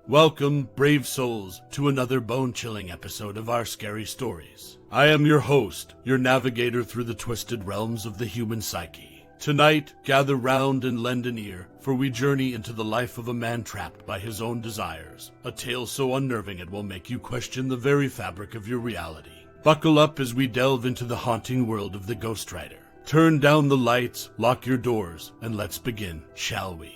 Welcome, brave souls, to another bone-chilling episode of our scary stories. I am your host, your navigator through the twisted realms of the human psyche. Tonight, gather round and lend an ear, for we journey into the life of a man trapped by his own desires, a tale so unnerving it will make you question the very fabric of your reality. Buckle up as we delve into the haunting world of the Ghostwriter. Turn down the lights, lock your doors, and let's begin, shall we?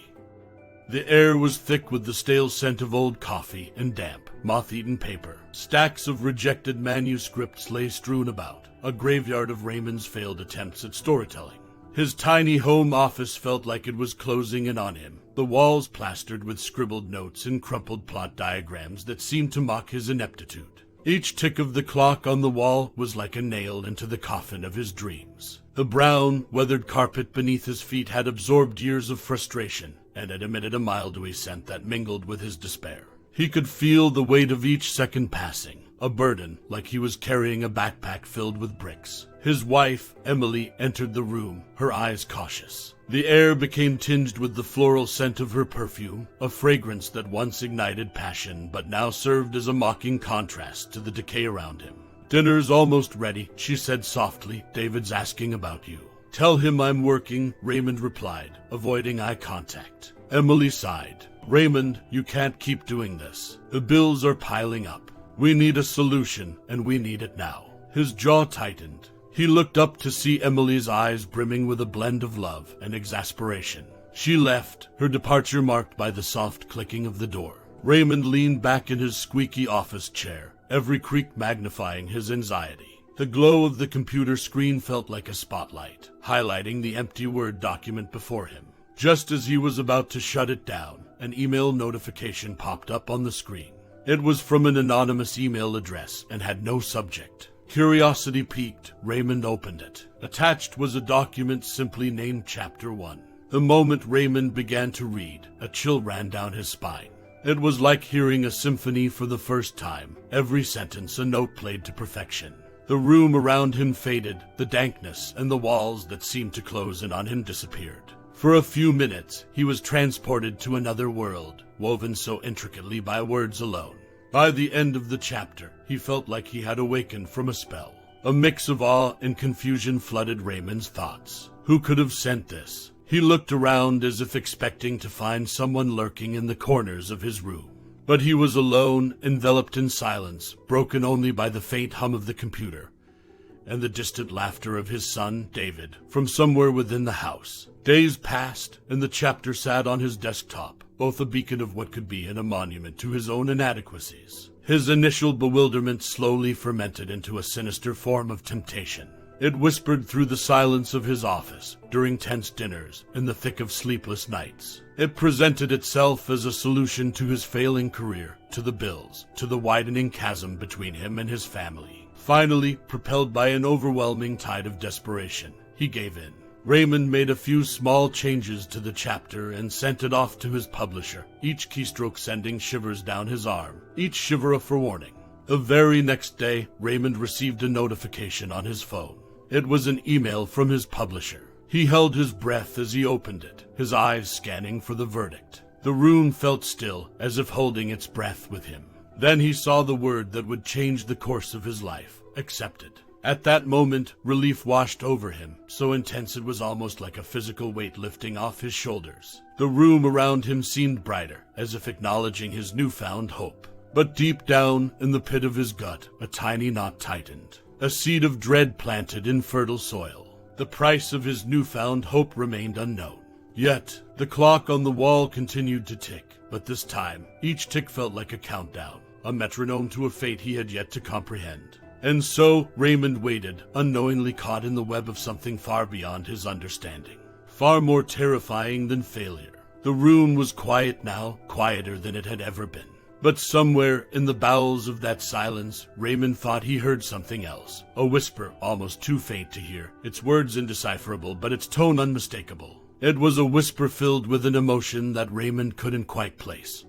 The air was thick with the stale scent of old coffee and damp, moth-eaten paper. Stacks of rejected manuscripts lay strewn about, a graveyard of Raymond's failed attempts at storytelling. His tiny home office felt like it was closing in on him, the walls plastered with scribbled notes and crumpled plot diagrams that seemed to mock his ineptitude. Each tick of the clock on the wall was like a nail into the coffin of his dreams. The brown, weathered carpet beneath his feet had absorbed years of frustration, and it emitted a mildewy scent that mingled with his despair. He could feel the weight of each second passing, a burden like he was carrying a backpack filled with bricks. His wife, Emily, entered the room, her eyes cautious. The air became tinged with the floral scent of her perfume, a fragrance that once ignited passion but now served as a mocking contrast to the decay around him. "Dinner's almost ready," she said softly. "David's asking about you." "Tell him I'm working," Raymond replied, avoiding eye contact. Emily sighed. "Raymond, you can't keep doing this. The bills are piling up. We need a solution, and we need it now." His jaw tightened. He looked up to see Emily's eyes brimming with a blend of love and exasperation. She left, her departure marked by the soft clicking of the door. Raymond leaned back in his squeaky office chair, every creak magnifying his anxiety. The glow of the computer screen felt like a spotlight, highlighting the empty Word document before him. Just as he was about to shut it down, an email notification popped up on the screen. It was from an anonymous email address and had no subject. Curiosity piqued, Raymond opened it. Attached was a document simply named Chapter 1. The moment Raymond began to read, a chill ran down his spine. It was like hearing a symphony for the first time, every sentence a note played to perfection. The room around him faded, the dankness and the walls that seemed to close in on him disappeared. For a few minutes, he was transported to another world, woven so intricately by words alone. By the end of the chapter, he felt like he had awakened from a spell. A mix of awe and confusion flooded Raymond's thoughts. Who could have sent this? He looked around as if expecting to find someone lurking in the corners of his room. But he was alone, enveloped in silence, broken only by the faint hum of the computer, and the distant laughter of his son, David, from somewhere within the house. Days passed, and the chapter sat on his desktop, both a beacon of what could be and a monument to his own inadequacies. His initial bewilderment slowly fermented into a sinister form of temptation. It whispered through the silence of his office, during tense dinners, in the thick of sleepless nights. It presented itself as a solution to his failing career, to the bills, to the widening chasm between him and his family. Finally, propelled by an overwhelming tide of desperation, he gave in. Raymond made a few small changes to the chapter and sent it off to his publisher, each keystroke sending shivers down his arm, each shiver a forewarning. The very next day, Raymond received a notification on his phone. It was an email from his publisher. He held his breath as he opened it, his eyes scanning for the verdict. The room felt still, as if holding its breath with him. Then he saw the word that would change the course of his life: accepted. At that moment, relief washed over him, so intense it was almost like a physical weight lifting off his shoulders. The room around him seemed brighter, as if acknowledging his newfound hope. But deep down, in the pit of his gut, a tiny knot tightened. A seed of dread planted in fertile soil. The price of his newfound hope remained unknown. Yet, the clock on the wall continued to tick, but this time, each tick felt like a countdown, a metronome to a fate he had yet to comprehend. And so, Raymond waited, unknowingly caught in the web of something far beyond his understanding. Far more terrifying than failure. The room was quiet now, quieter than it had ever been. But somewhere in the bowels of that silence, Raymond thought he heard something else. A whisper, almost too faint to hear, its words indecipherable, but its tone unmistakable. It was a whisper filled with an emotion that Raymond couldn't quite place.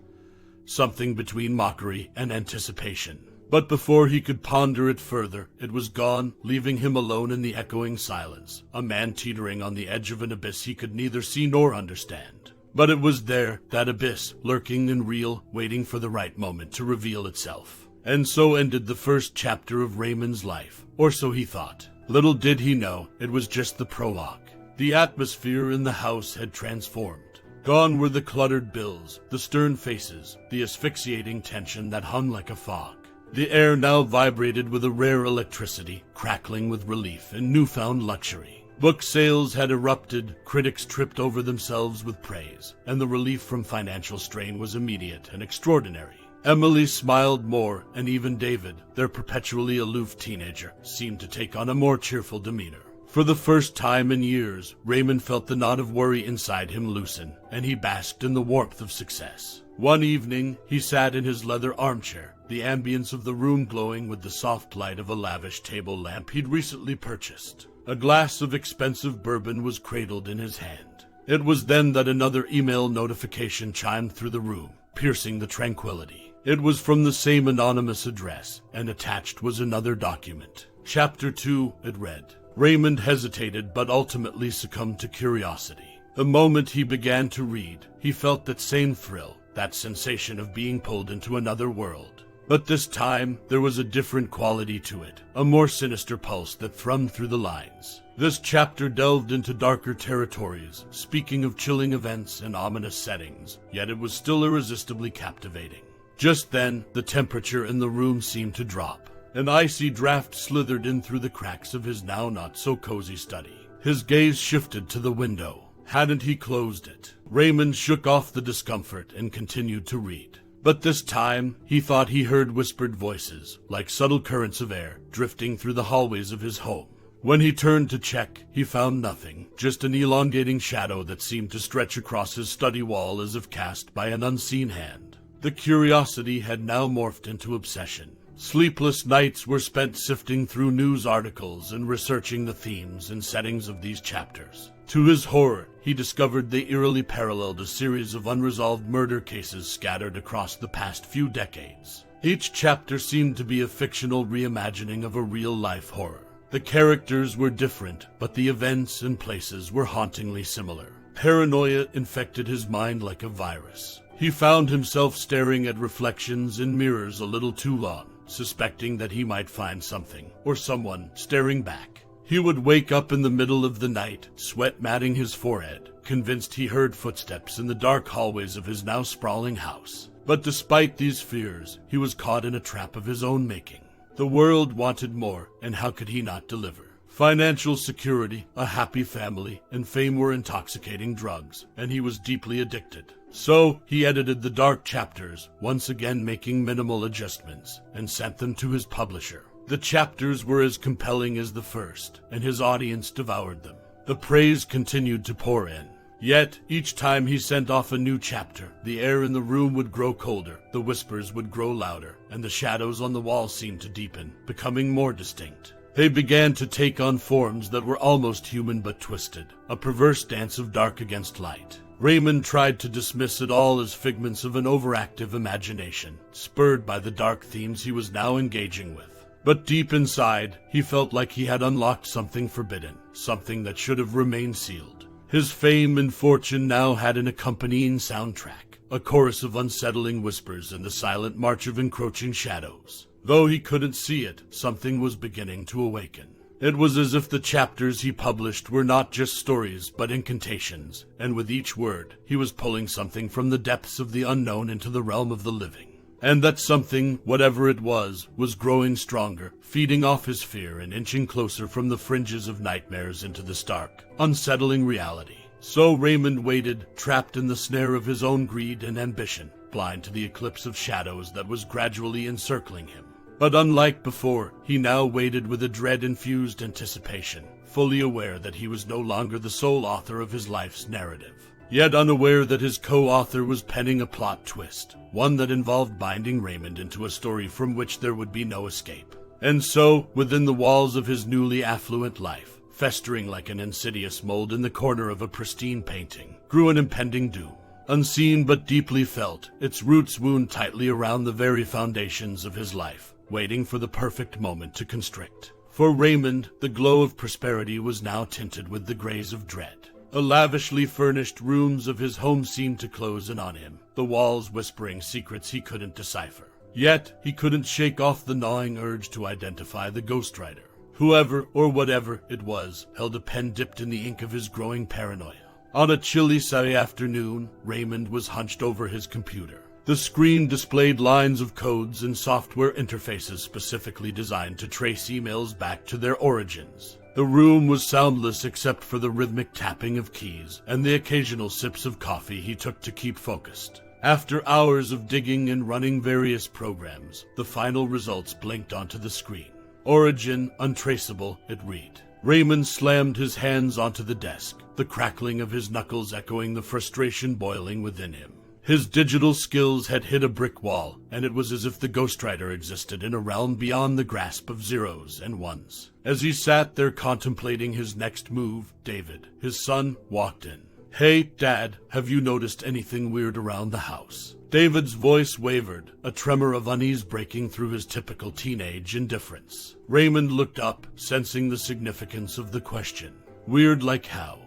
Something between mockery and anticipation. But before he could ponder it further, it was gone, leaving him alone in the echoing silence, a man teetering on the edge of an abyss he could neither see nor understand. But it was there, that abyss, lurking and real, waiting for the right moment to reveal itself. And so ended the first chapter of Raymond's life, or so he thought. Little did he know, it was just the prologue. The atmosphere in the house had transformed. Gone were the cluttered bills, the stern faces, the asphyxiating tension that hung like a fog. The air now vibrated with a rare electricity, crackling with relief and newfound luxury. Book sales had erupted, critics tripped over themselves with praise, and the relief from financial strain was immediate and extraordinary. Emily smiled more, and even David, their perpetually aloof teenager, seemed to take on a more cheerful demeanor. For the first time in years, Raymond felt the knot of worry inside him loosen, and he basked in the warmth of success. One evening, he sat in his leather armchair, the ambience of the room glowing with the soft light of a lavish table lamp he'd recently purchased. A glass of expensive bourbon was cradled in his hand. It was then that another email notification chimed through the room, piercing the tranquility. It was from the same anonymous address, and attached was another document. Chapter 2, it read. Raymond hesitated but ultimately succumbed to curiosity. The moment he began to read, he felt that same thrill, that sensation of being pulled into another world. But this time, there was a different quality to it, a more sinister pulse that thrummed through the lines. This chapter delved into darker territories, speaking of chilling events and ominous settings, yet it was still irresistibly captivating. Just then, the temperature in the room seemed to drop. An icy draft slithered in through the cracks of his now not-so-cozy study. His gaze shifted to the window. Hadn't he closed it? Raymond shook off the discomfort and continued to read. But this time, he thought he heard whispered voices, like subtle currents of air, drifting through the hallways of his home. When he turned to check, he found nothing, just an elongating shadow that seemed to stretch across his study wall as if cast by an unseen hand. The curiosity had now morphed into obsession. Sleepless nights were spent sifting through news articles and researching the themes and settings of these chapters. To his horror, he discovered they eerily paralleled a series of unresolved murder cases scattered across the past few decades. Each chapter seemed to be a fictional reimagining of a real-life horror. The characters were different, but the events and places were hauntingly similar. Paranoia infected his mind like a virus. He found himself staring at reflections in mirrors a little too long, suspecting that he might find something, or someone, staring back. He would wake up in the middle of the night, sweat matting his forehead, convinced he heard footsteps in the dark hallways of his now sprawling house. But despite these fears, he was caught in a trap of his own making. The world wanted more, and how could he not deliver? Financial security, a happy family, and fame were intoxicating drugs, and he was deeply addicted. So, he edited the dark chapters, once again making minimal adjustments, and sent them to his publisher. The chapters were as compelling as the first, and his audience devoured them. The praise continued to pour in. Yet, each time he sent off a new chapter, the air in the room would grow colder, the whispers would grow louder, and the shadows on the wall seemed to deepen, becoming more distinct. They began to take on forms that were almost human but twisted, a perverse dance of dark against light. Raymond tried to dismiss it all as figments of an overactive imagination, spurred by the dark themes he was now engaging with. But deep inside, he felt like he had unlocked something forbidden, something that should have remained sealed. His fame and fortune now had an accompanying soundtrack, a chorus of unsettling whispers and the silent march of encroaching shadows. Though he couldn't see it, something was beginning to awaken. It was as if the chapters he published were not just stories, but incantations, and with each word, he was pulling something from the depths of the unknown into the realm of the living. And that something, whatever it was growing stronger, feeding off his fear and inching closer from the fringes of nightmares into the stark, unsettling reality. So Raymond waited, trapped in the snare of his own greed and ambition, blind to the eclipse of shadows that was gradually encircling him. But unlike before, he now waited with a dread-infused anticipation, fully aware that he was no longer the sole author of his life's narrative. Yet unaware that his co-author was penning a plot twist, one that involved binding Raymond into a story from which there would be no escape. And so, within the walls of his newly affluent life, festering like an insidious mold in the corner of a pristine painting, grew an impending doom. Unseen but deeply felt, its roots wound tightly around the very foundations of his life, waiting for the perfect moment to constrict. For Raymond, the glow of prosperity was now tinted with the grays of dread. The lavishly furnished rooms of his home seemed to close in on him, the walls whispering secrets he couldn't decipher. Yet, he couldn't shake off the gnawing urge to identify the Ghostwriter. Whoever or whatever it was held a pen dipped in the ink of his growing paranoia. On a chilly Saturday afternoon, Raymond was hunched over his computer. The screen displayed lines of codes and software interfaces specifically designed to trace emails back to their origins. The room was soundless except for the rhythmic tapping of keys and the occasional sips of coffee he took to keep focused. After hours of digging and running various programs, the final results blinked onto the screen. Origin untraceable, it read. Raymond slammed his hands onto the desk, the crackling of his knuckles echoing the frustration boiling within him. His digital skills had hit a brick wall, and it was as if the Ghostwriter existed in a realm beyond the grasp of zeros and ones. As he sat there contemplating his next move, David, his son, walked in. "Hey, Dad, have you noticed anything weird around the house?" David's voice wavered, a tremor of unease breaking through his typical teenage indifference. Raymond looked up, sensing the significance of the question. "Weird like how?"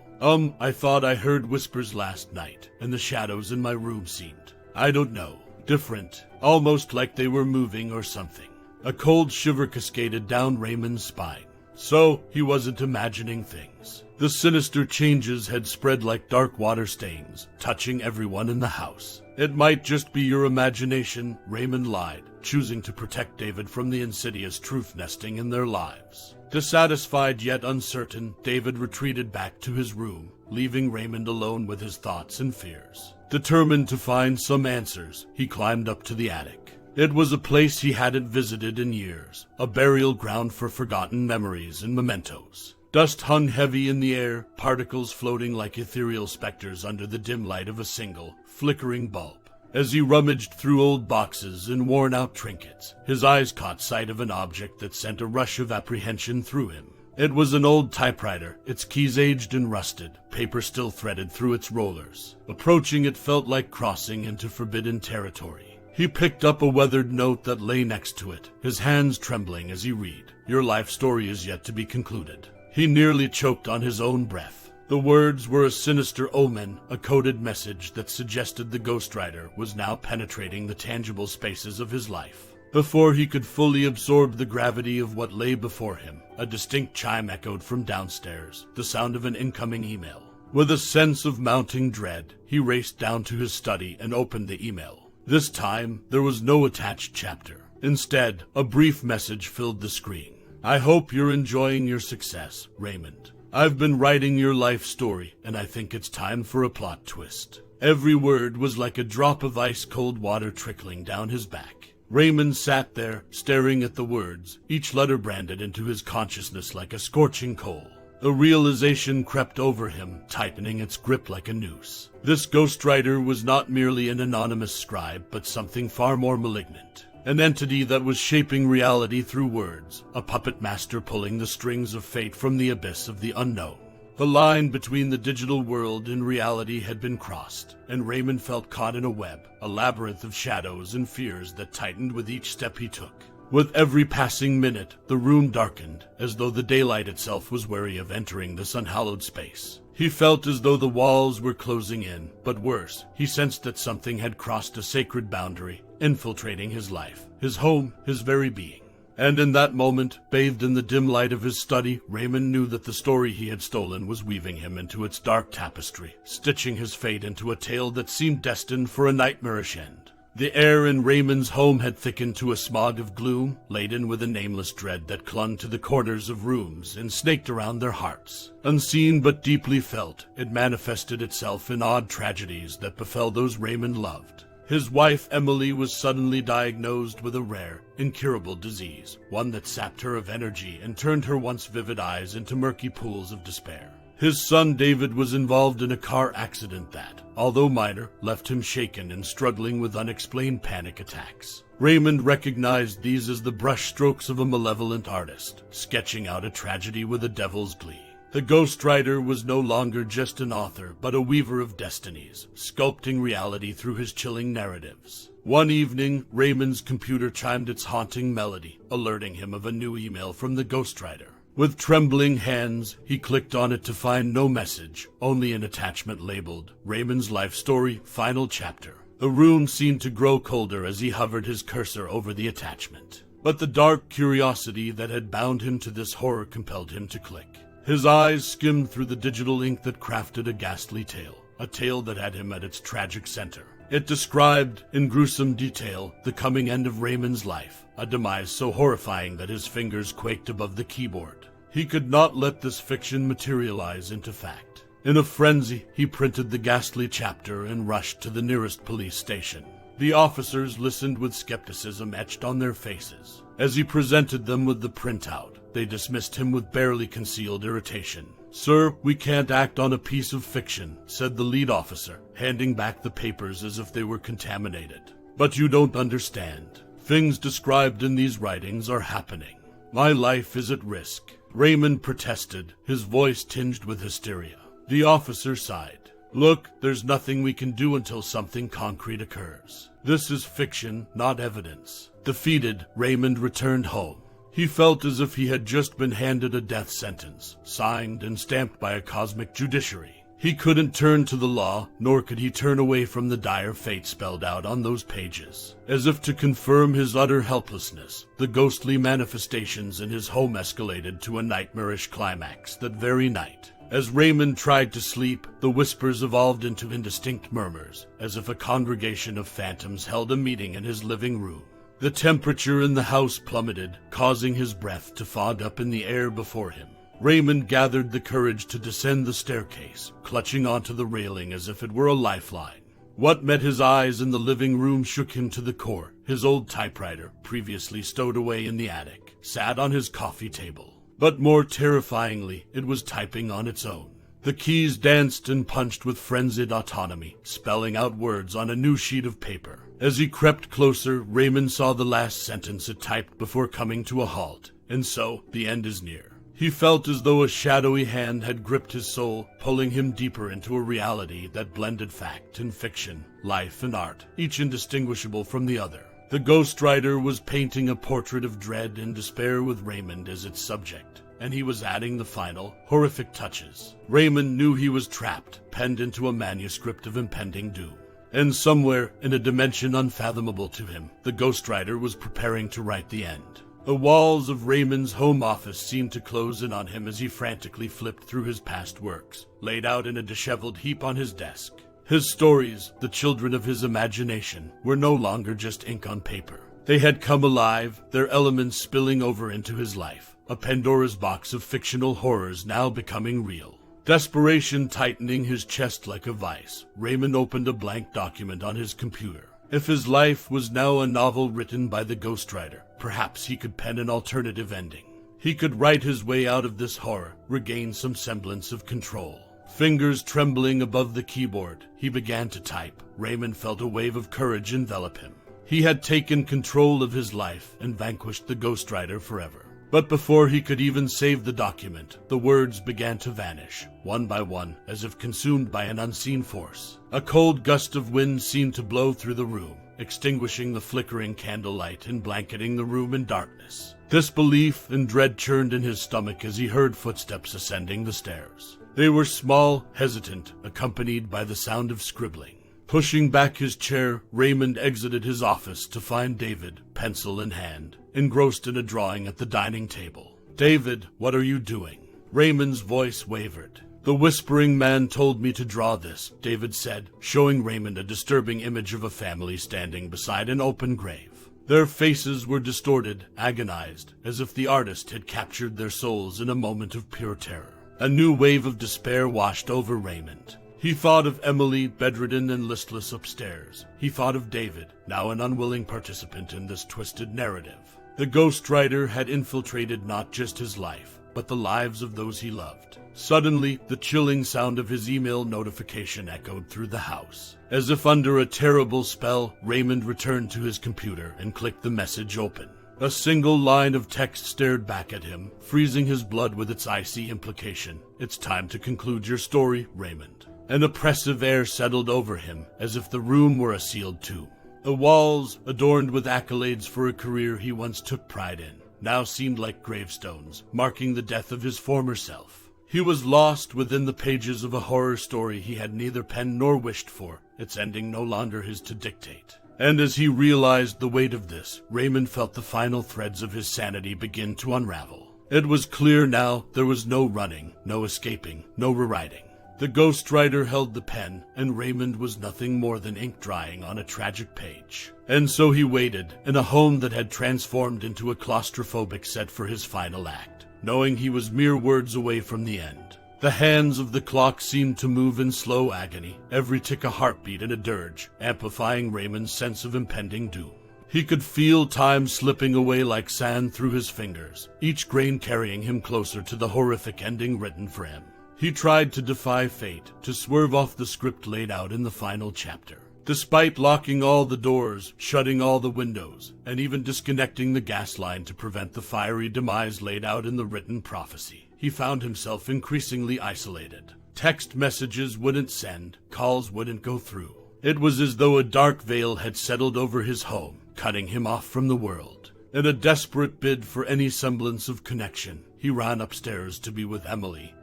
I thought I heard whispers last night, and the shadows in my room seemed, I don't know, different, almost like they were moving or something." A cold shiver cascaded down Raymond's spine. So, he wasn't imagining things. The sinister changes had spread like dark water stains, touching everyone in the house. "It might just be your imagination," Raymond lied, choosing to protect David from the insidious truth nesting in their lives. Dissatisfied yet uncertain, David retreated back to his room, leaving Raymond alone with his thoughts and fears. Determined to find some answers, he climbed up to the attic. It was a place he hadn't visited in years, a burial ground for forgotten memories and mementos. Dust hung heavy in the air, particles floating like ethereal specters under the dim light of a single, flickering bulb. As he rummaged through old boxes and worn-out trinkets, his eyes caught sight of an object that sent a rush of apprehension through him. It was an old typewriter, its keys aged and rusted, paper still threaded through its rollers. Approaching it felt like crossing into forbidden territory. He picked up a weathered note that lay next to it, his hands trembling as he read. "Your life story is yet to be concluded." He nearly choked on his own breath. The words were a sinister omen, a coded message that suggested the Ghostwriter was now penetrating the tangible spaces of his life. Before he could fully absorb the gravity of what lay before him, a distinct chime echoed from downstairs, the sound of an incoming email. With a sense of mounting dread, he raced down to his study and opened the email. This time, there was no attached chapter. Instead, a brief message filled the screen. "I hope you're enjoying your success, Raymond. I've been writing your life story, and I think it's time for a plot twist." Every word was like a drop of ice-cold water trickling down his back. Raymond sat there, staring at the words, each letter branded into his consciousness like a scorching coal. A realization crept over him, tightening its grip like a noose. This Ghostwriter was not merely an anonymous scribe, but something far more malignant. An entity that was shaping reality through words, a puppet master pulling the strings of fate from the abyss of the unknown. The line between the digital world and reality had been crossed, and Raymond felt caught in a web, a labyrinth of shadows and fears that tightened with each step he took. With every passing minute, the room darkened, as though the daylight itself was wary of entering this unhallowed space. He felt as though the walls were closing in, but worse, he sensed that something had crossed a sacred boundary, infiltrating his life, his home, his very being. And in that moment, bathed in the dim light of his study, Raymond knew that the story he had stolen was weaving him into its dark tapestry, stitching his fate into a tale that seemed destined for a nightmarish end. The air in Raymond's home had thickened to a smog of gloom, laden with a nameless dread that clung to the corners of rooms and snaked around their hearts. Unseen but deeply felt, it manifested itself in odd tragedies that befell those Raymond loved. His wife, Emily, was suddenly diagnosed with a rare, incurable disease, one that sapped her of energy and turned her once vivid eyes into murky pools of despair. His son, David, was involved in a car accident that, although minor, left him shaken and struggling with unexplained panic attacks. Raymond recognized these as the brushstrokes of a malevolent artist, sketching out a tragedy with a devil's glee. The Ghostwriter was no longer just an author, but a weaver of destinies, sculpting reality through his chilling narratives. One evening, Raymond's computer chimed its haunting melody, alerting him of a new email from the Ghostwriter. With trembling hands, he clicked on it to find no message, only an attachment labeled, Raymond's Life Story, Final Chapter. The room seemed to grow colder as he hovered his cursor over the attachment. But the dark curiosity that had bound him to this horror compelled him to click. His eyes skimmed through the digital ink that crafted a ghastly tale, a tale that had him at its tragic center. It described, in gruesome detail, the coming end of Raymond's life, a demise so horrifying that his fingers quaked above the keyboard. He could not let this fiction materialize into fact. In a frenzy, he printed the ghastly chapter and rushed to the nearest police station. The officers listened with skepticism etched on their faces. As he presented them with the printout, they dismissed him with barely concealed irritation. "Sir, we can't act on a piece of fiction," said the lead officer, handing back the papers as if they were contaminated. "But you don't understand. Things described in these writings are happening. My life is at risk." Raymond protested, his voice tinged with hysteria. The officer sighed. "Look, there's nothing we can do until something concrete occurs. This is fiction, not evidence." Defeated, Raymond returned home. He felt as if he had just been handed a death sentence, signed and stamped by a cosmic judiciary. He couldn't turn to the law, nor could he turn away from the dire fate spelled out on those pages. As if to confirm his utter helplessness, the ghostly manifestations in his home escalated to a nightmarish climax that very night. As Raymond tried to sleep, the whispers evolved into indistinct murmurs, as if a congregation of phantoms held a meeting in his living room. The temperature in the house plummeted, causing his breath to fog up in the air before him. Raymond gathered the courage to descend the staircase, clutching onto the railing as if it were a lifeline. What met his eyes in the living room shook him to the core. His old typewriter, previously stowed away in the attic, sat on his coffee table. But more terrifyingly, it was typing on its own. The keys danced and punched with frenzied autonomy, spelling out words on a new sheet of paper. As he crept closer, Raymond saw the last sentence it typed before coming to a halt. "And so, the end is near." He felt as though a shadowy hand had gripped his soul, pulling him deeper into a reality that blended fact and fiction, life and art, each indistinguishable from the other. The Ghostwriter was painting a portrait of dread and despair with Raymond as its subject, and he was adding the final, horrific touches. Raymond knew he was trapped, penned into a manuscript of impending doom. And somewhere, in a dimension unfathomable to him, the Ghostwriter was preparing to write the end. The walls of Raymond's home office seemed to close in on him as he frantically flipped through his past works, laid out in a disheveled heap on his desk. His stories, the children of his imagination, were no longer just ink on paper. They had come alive, their elements spilling over into his life, a Pandora's box of fictional horrors now becoming real. Desperation tightening his chest like a vice, Raymond opened a blank document on his computer. If his life was now a novel written by the Ghostwriter, perhaps he could pen an alternative ending. He could write his way out of this horror, regain some semblance of control. Fingers trembling above the keyboard, he began to type. Raymond felt a wave of courage envelop him. He had taken control of his life and vanquished the Ghostwriter forever. But before he could even save the document, the words began to vanish, one by one, as if consumed by an unseen force. A cold gust of wind seemed to blow through the room, extinguishing the flickering candlelight and blanketing the room in darkness. Disbelief and dread churned in his stomach as he heard footsteps ascending the stairs. They were small, hesitant, accompanied by the sound of scribbling. Pushing back his chair, Raymond exited his office to find David, pencil in hand, engrossed in a drawing at the dining table. "David, what are you doing?" Raymond's voice wavered. "The whispering man told me to draw this," David said, showing Raymond a disturbing image of a family standing beside an open grave. Their faces were distorted, agonized, as if the artist had captured their souls in a moment of pure terror. A new wave of despair washed over Raymond. He thought of Emily, bedridden and listless upstairs. He thought of David, now an unwilling participant in this twisted narrative. The Ghostwriter had infiltrated not just his life, but the lives of those he loved. Suddenly, the chilling sound of his email notification echoed through the house. As if under a terrible spell, Raymond returned to his computer and clicked the message open. A single line of text stared back at him, freezing his blood with its icy implication. "It's time to conclude your story, Raymond." An oppressive air settled over him, as if the room were a sealed tomb. The walls, adorned with accolades for a career he once took pride in, now seemed like gravestones, marking the death of his former self. He was lost within the pages of a horror story he had neither penned nor wished for, its ending no longer his to dictate. And as he realized the weight of this, Raymond felt the final threads of his sanity begin to unravel. It was clear now there was no running, no escaping, no rewriting. The ghostwriter held the pen, and Raymond was nothing more than ink drying on a tragic page. And so he waited, in a home that had transformed into a claustrophobic set for his final act, knowing he was mere words away from the end. The hands of the clock seemed to move in slow agony, every tick a heartbeat and a dirge, amplifying Raymond's sense of impending doom. He could feel time slipping away like sand through his fingers, each grain carrying him closer to the horrific ending written for him. He tried to defy fate, to swerve off the script laid out in the final chapter. Despite locking all the doors, shutting all the windows, and even disconnecting the gas line to prevent the fiery demise laid out in the written prophecy, he found himself increasingly isolated. Text messages wouldn't send, calls wouldn't go through. It was as though a dark veil had settled over his home, cutting him off from the world. In a desperate bid for any semblance of connection, he ran upstairs to be with Emily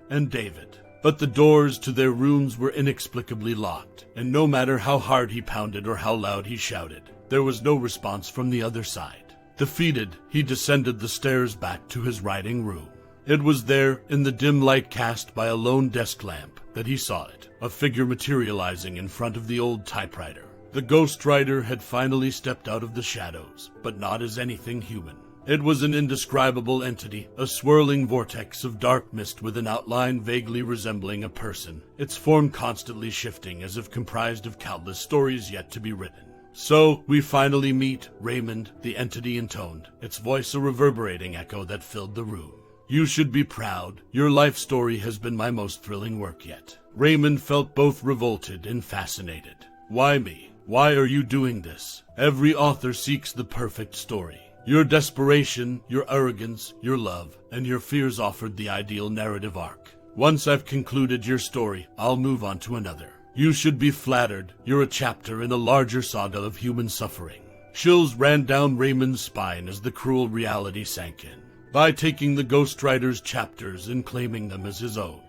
and David. But the doors to their rooms were inexplicably locked, and no matter how hard he pounded or how loud he shouted, there was no response from the other side. Defeated, he descended the stairs back to his writing room. It was there, in the dim light cast by a lone desk lamp, that he saw it, a figure materializing in front of the old typewriter. The ghostwriter had finally stepped out of the shadows, but not as anything human. It was an indescribable entity, a swirling vortex of dark mist with an outline vaguely resembling a person, its form constantly shifting as if comprised of countless stories yet to be written. So, we finally meet Raymond, the entity intoned, its voice a reverberating echo that filled the room. You should be proud. Your life story has been my most thrilling work yet. Raymond felt both revolted and fascinated. Why me? Why are you doing this? Every author seeks the perfect story. Your desperation, your arrogance, your love, and your fears offered the ideal narrative arc. Once I've concluded your story, I'll move on to another. You should be flattered. You're a chapter in a larger saga of human suffering. Chills ran down Raymond's spine as the cruel reality sank in. By taking the ghostwriter's chapters and claiming them as his own,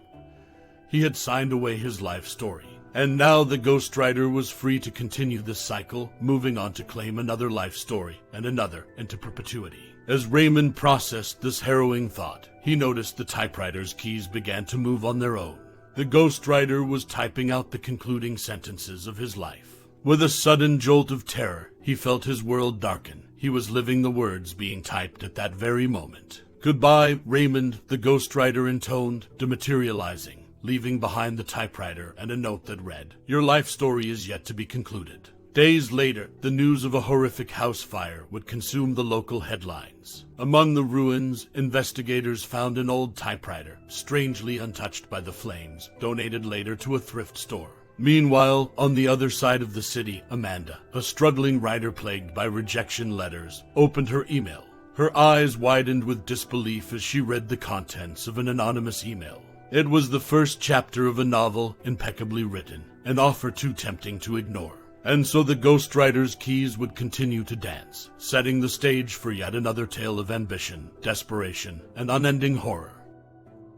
he had signed away his life story. And now the ghostwriter was free to continue this cycle, moving on to claim another life story and another into perpetuity. As Raymond processed this harrowing thought, he noticed the typewriter's keys began to move on their own. The ghostwriter was typing out the concluding sentences of his life. With a sudden jolt of terror, he felt his world darken. He was living the words being typed at that very moment. Goodbye, Raymond, the ghostwriter intoned, dematerializing, leaving behind the typewriter and a note that read, Your life story is yet to be concluded. Days later, the news of a horrific house fire would consume the local headlines. Among the ruins, investigators found an old typewriter, strangely untouched by the flames, donated later to a thrift store. Meanwhile, on the other side of the city, Amanda, a struggling writer plagued by rejection letters, opened her email. Her eyes widened with disbelief as she read the contents of an anonymous email. It was the first chapter of a novel, impeccably written, an offer too tempting to ignore. And so the ghostwriter's keys would continue to dance, setting the stage for yet another tale of ambition, desperation, and unending horror.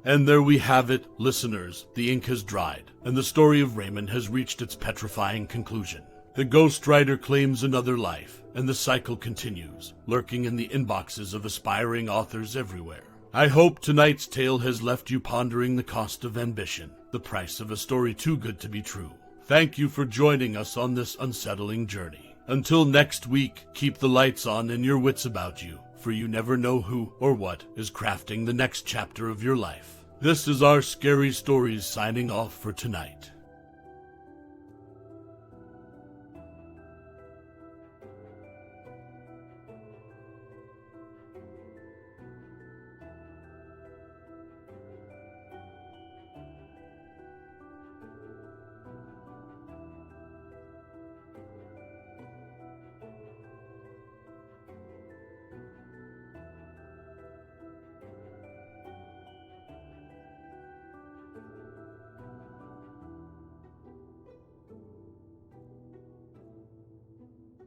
And there we have it, listeners. The ink has dried, and the story of Raymond has reached its petrifying conclusion. The ghostwriter claims another life, and the cycle continues, lurking in the inboxes of aspiring authors everywhere. I hope tonight's tale has left you pondering the cost of ambition, the price of a story too good to be true. Thank you for joining us on this unsettling journey. Until next week, keep the lights on and your wits about you, for you never know who or what is crafting the next chapter of your life. This is our Scary Stories signing off for tonight.